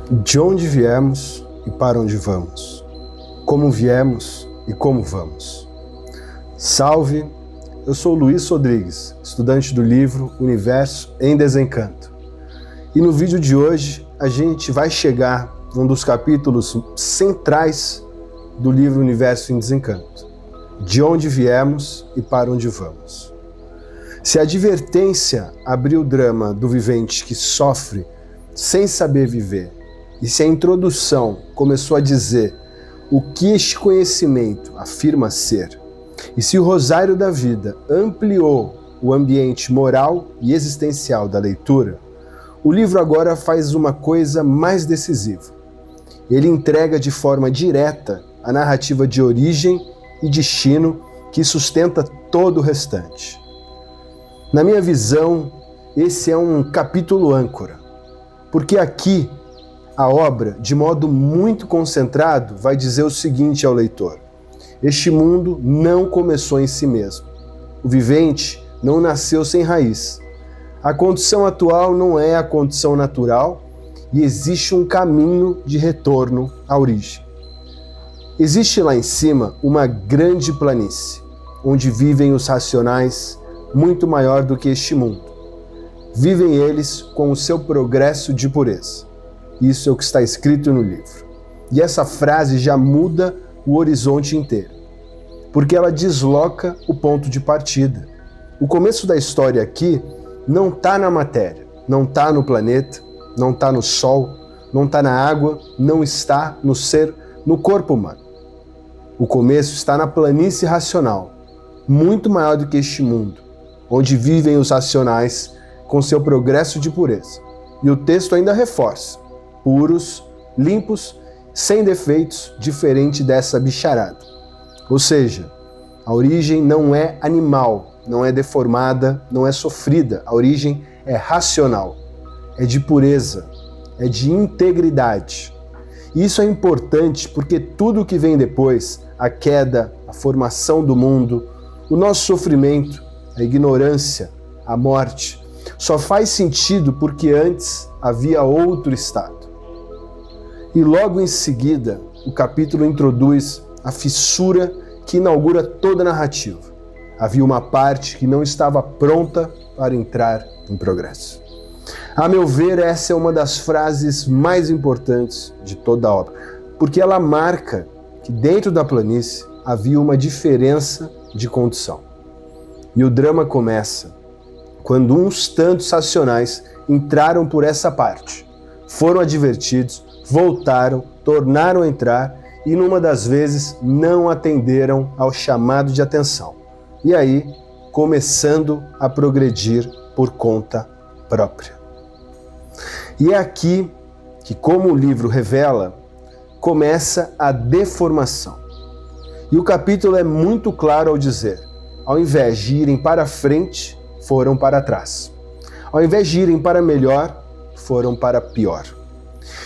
De onde viemos e para onde vamos? Como viemos e como vamos? Salve, eu sou Luiz Rodrigues, estudante do livro Universo em Desencanto. E no vídeo de hoje a gente vai chegar num dos capítulos centrais do livro Universo em Desencanto. De onde viemos e para onde vamos. Se a advertência abriu o drama do vivente que sofre sem saber viver, e se a introdução começou a dizer o que este conhecimento afirma ser, e se o rosário da vida ampliou o ambiente moral e existencial da leitura, o livro agora faz uma coisa mais decisiva. Ele entrega de forma direta a narrativa de origem e destino que sustenta todo o restante. Na minha visão, esse é um capítulo âncora, porque aqui a obra, de modo muito concentrado, vai dizer o seguinte ao leitor: este mundo não começou em si mesmo. O vivente não nasceu sem raiz. A condição atual não é a condição natural e existe um caminho de retorno à origem. Existe lá em cima uma grande planície, onde vivem os racionais, muito maior do que este mundo. Vivem eles com o seu progresso de pureza. Isso é o que está escrito no livro. E essa frase já muda o horizonte inteiro, porque ela desloca o ponto de partida. O começo da história aqui não está na matéria, não está no planeta, não está no sol, não está na água, não está no ser, no corpo humano. O começo está na planície racional, muito maior do que este mundo, onde vivem os racionais com seu progresso de pureza. E o texto ainda reforça: puros, limpos, sem defeitos, diferente dessa bicharada. Ou seja, a origem não é animal, não é deformada, não é sofrida. A origem é racional, é de pureza, é de integridade. E isso é importante porque tudo o que vem depois, a queda, a formação do mundo, o nosso sofrimento, a ignorância, a morte, só faz sentido porque antes havia outro estado. E logo em seguida, o capítulo introduz a fissura que inaugura toda a narrativa. Havia uma parte que não estava pronta para entrar em progresso. A meu ver, essa é uma das frases mais importantes de toda a obra, porque ela marca que dentro da planície havia uma diferença de condição. E o drama começa quando uns tantos racionais entraram por essa parte, foram advertidos, voltaram, tornaram a entrar e numa das vezes não atenderam ao chamado de atenção. E aí, começando a progredir por conta própria. E é aqui que, como o livro revela, começa a deformação. E o capítulo é muito claro ao dizer: ao invés de irem para frente, foram para trás. Ao invés de irem para melhor, foram para pior.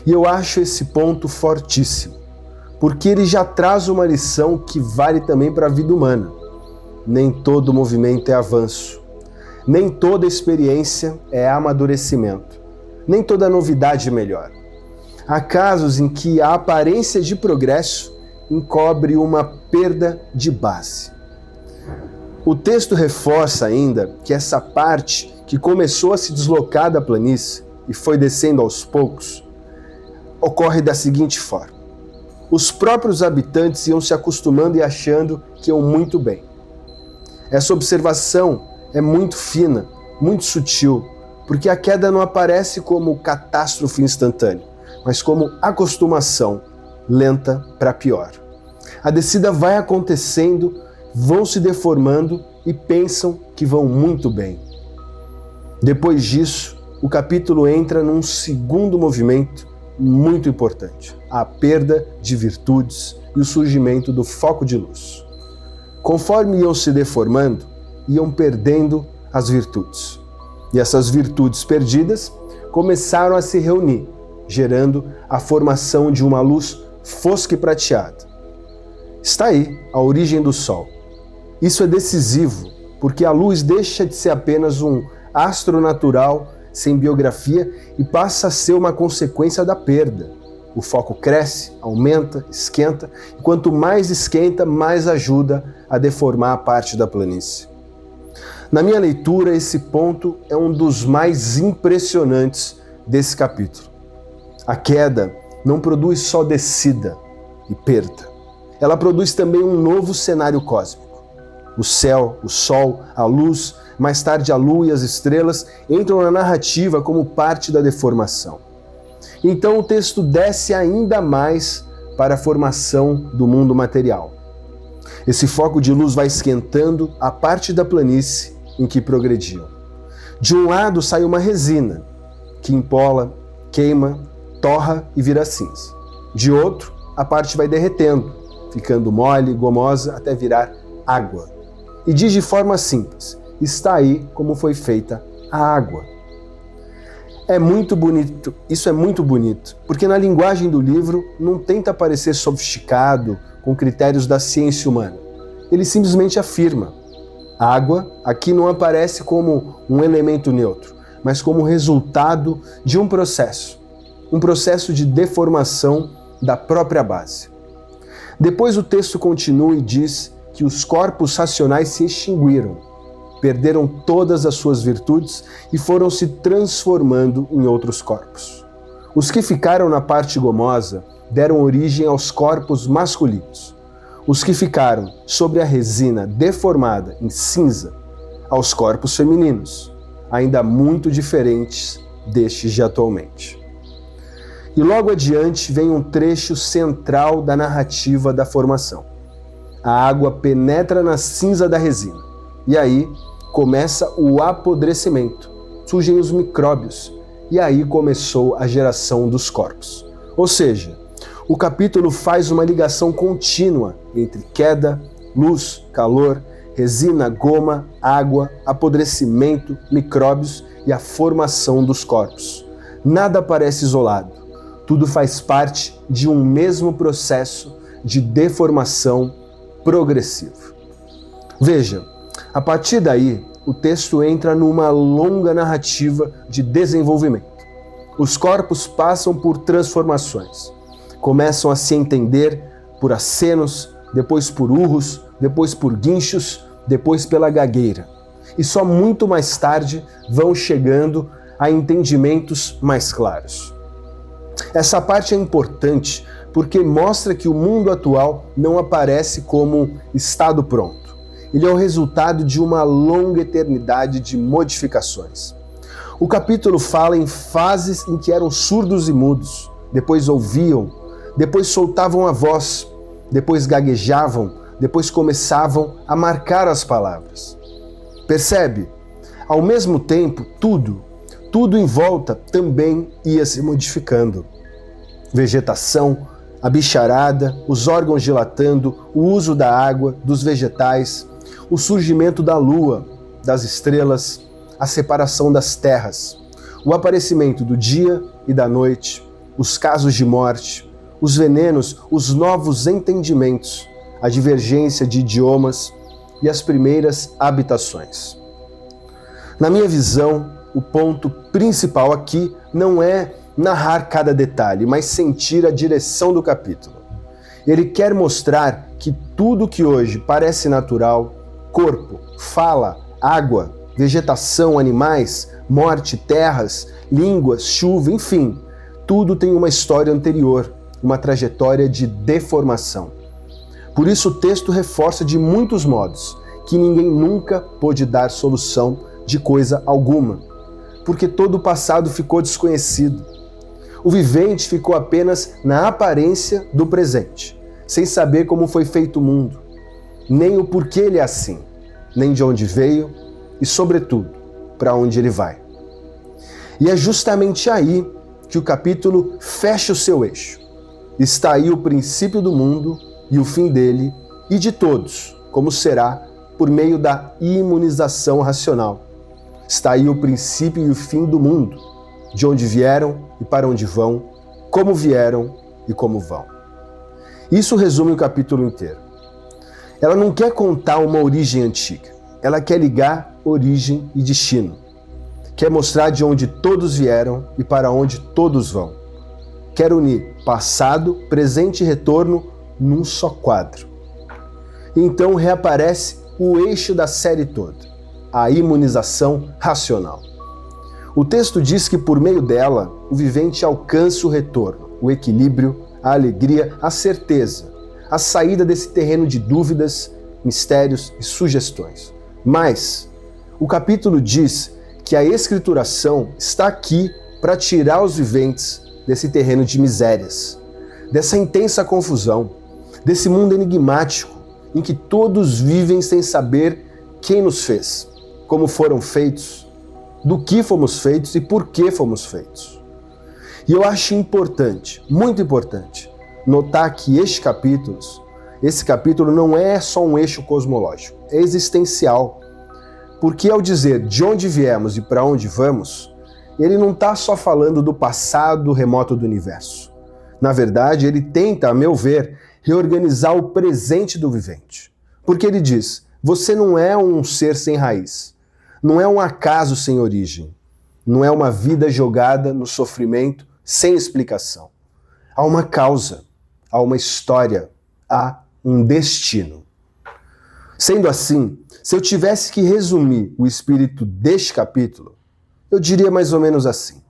E eu acho esse ponto fortíssimo, porque ele já traz uma lição que vale também para a vida humana. Nem todo movimento é avanço. Nem toda experiência é amadurecimento. Nem toda novidade é melhor. Há casos em que a aparência de progresso encobre uma perda de base. O texto reforça ainda que essa parte que começou a se deslocar da planície e foi descendo aos poucos, ocorre da seguinte forma: os próprios habitantes iam se acostumando e achando que iam muito bem. Essa observação é muito fina, muito sutil, porque a queda não aparece como catástrofe instantânea, mas como acostumação lenta para pior. A descida vai acontecendo, vão se deformando e pensam que vão muito bem. Depois disso, o capítulo entra num segundo movimento muito importante: a perda de virtudes e o surgimento do foco de luz. Conforme iam se deformando, iam perdendo as virtudes. E essas virtudes perdidas começaram a se reunir, gerando a formação de uma luz fosca e prateada. Está aí a origem do Sol. Isso é decisivo, porque a luz deixa de ser apenas um astro natural sem biografia e passa a ser uma consequência da perda. O foco cresce, aumenta, esquenta, e quanto mais esquenta, mais ajuda a deformar a parte da planície. Na minha leitura, esse ponto é um dos mais impressionantes desse capítulo. A queda não produz só descida e perda. Ela produz também um novo cenário cósmico. O céu, o sol, a luz, mais tarde a lua e as estrelas entram na narrativa como parte da deformação. Então o texto desce ainda mais para a formação do mundo material. Esse foco de luz vai esquentando a parte da planície em que progrediam. De um lado sai uma resina, que empola, queima, torra e vira cinza. De outro, a parte vai derretendo, ficando mole, gomosa, até virar água. E diz de forma simples, está aí como foi feita a água. É muito bonito, isso é muito bonito, porque na linguagem do livro não tenta parecer sofisticado, com critérios da ciência humana. Ele simplesmente afirma: a água aqui não aparece como um elemento neutro, mas como resultado de um processo de deformação da própria base. Depois o texto continua e diz que os corpos racionais se extinguiram, perderam todas as suas virtudes e foram se transformando em outros corpos. Os que ficaram na parte gomosa deram origem aos corpos masculinos. Os que ficaram sobre a resina deformada em cinza, aos corpos femininos, ainda muito diferentes destes de atualmente. E logo adiante vem um trecho central da narrativa da formação. A água penetra na cinza da resina, e aí começa o apodrecimento, surgem os micróbios, e aí começou a geração dos corpos. Ou seja, o capítulo faz uma ligação contínua entre queda, luz, calor, resina, goma, água, apodrecimento, micróbios e a formação dos corpos. Nada parece isolado, tudo faz parte de um mesmo processo de deformação progressivo. Veja, a partir daí, o texto entra numa longa narrativa de desenvolvimento. Os corpos passam por transformações. Começam a se entender por acenos, depois por urros, depois por guinchos, depois pela gagueira. E só muito mais tarde vão chegando a entendimentos mais claros. Essa parte é importante porque mostra que o mundo atual não aparece como estado pronto. Ele é o resultado de uma longa eternidade de modificações. O capítulo fala em fases em que eram surdos e mudos, depois ouviam, depois soltavam a voz, depois gaguejavam, depois começavam a marcar as palavras. Percebe? Ao mesmo tempo, tudo em volta também ia se modificando. Vegetação, a bicharada, os órgãos dilatando, o uso da água, dos vegetais, o surgimento da lua, das estrelas, a separação das terras, o aparecimento do dia e da noite, os casos de morte, os venenos, os novos entendimentos, a divergência de idiomas e as primeiras habitações. Na minha visão, o ponto principal aqui não é narrar cada detalhe, mas sentir a direção do capítulo. Ele quer mostrar que tudo que hoje parece natural, corpo, fala, água, vegetação, animais, morte, terras, línguas, chuva, enfim, tudo tem uma história anterior, uma trajetória de deformação. Por isso o texto reforça de muitos modos que ninguém nunca pôde dar solução de coisa alguma, porque todo o passado ficou desconhecido. O vivente ficou apenas na aparência do presente, sem saber como foi feito o mundo, nem o porquê ele é assim, nem de onde veio e, sobretudo, para onde ele vai. E é justamente aí que o capítulo fecha o seu eixo. Está aí o princípio do mundo e o fim dele e de todos, como será por meio da imunização racional. Está aí o princípio e o fim do mundo, de onde vieram e para onde vão, como vieram e como vão. Isso resume o capítulo inteiro. Ela não quer contar uma origem antiga, ela quer ligar origem e destino. quer mostrar de onde todos vieram e para onde todos vão. Quer unir passado, presente e retorno num só quadro. Então reaparece o eixo da série toda, a imunização racional. O texto diz que por meio dela, o vivente alcança o retorno, o equilíbrio, a alegria, a certeza, a saída desse terreno de dúvidas, mistérios e sugestões. Mas o capítulo diz que a escrituração está aqui para tirar os viventes desse terreno de misérias, dessa intensa confusão, desse mundo enigmático em que todos vivem sem saber quem nos fez, como foram feitos, do que fomos feitos e por que fomos feitos. E eu acho importante, muito importante, notar que esse capítulo não é só um eixo cosmológico, é existencial. Porque ao dizer de onde viemos e para onde vamos, ele não está só falando do passado remoto do universo. Na verdade, ele tenta, a meu ver, reorganizar o presente do vivente. Porque ele diz, você não é um ser sem raiz, não é um acaso sem origem, não é uma vida jogada no sofrimento sem explicação. Há uma causa, há uma história, há um destino. Sendo assim, se eu tivesse que resumir o espírito deste capítulo, eu diria mais ou menos assim.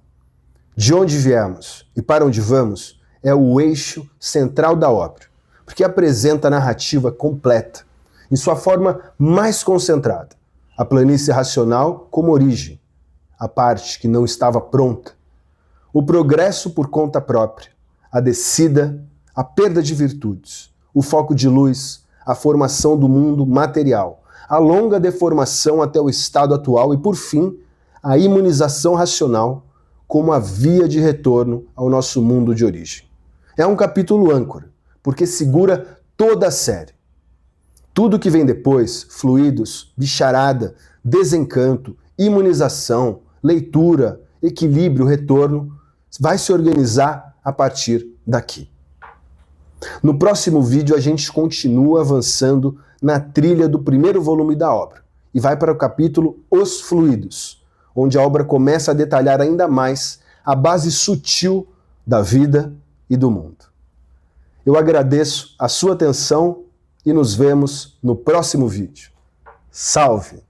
De onde viemos e para onde vamos é o eixo central da obra, porque apresenta a narrativa completa, em sua forma mais concentrada, a planície racional como origem, a parte que não estava pronta, o progresso por conta própria, a descida, a perda de virtudes, o foco de luz, a formação do mundo material, a longa deformação até o estado atual e, por fim, a imunização racional como a via de retorno ao nosso mundo de origem. É um capítulo âncora, porque segura toda a série. Tudo que vem depois, fluidos, bicharada, desencanto, imunização, leitura, equilíbrio, retorno, vai se organizar a partir daqui. No próximo vídeo a gente continua avançando na trilha do primeiro volume da obra e vai para o capítulo Os Fluidos, onde a obra começa a detalhar ainda mais a base sutil da vida e do mundo. Eu agradeço a sua atenção e nos vemos no próximo vídeo. Salve!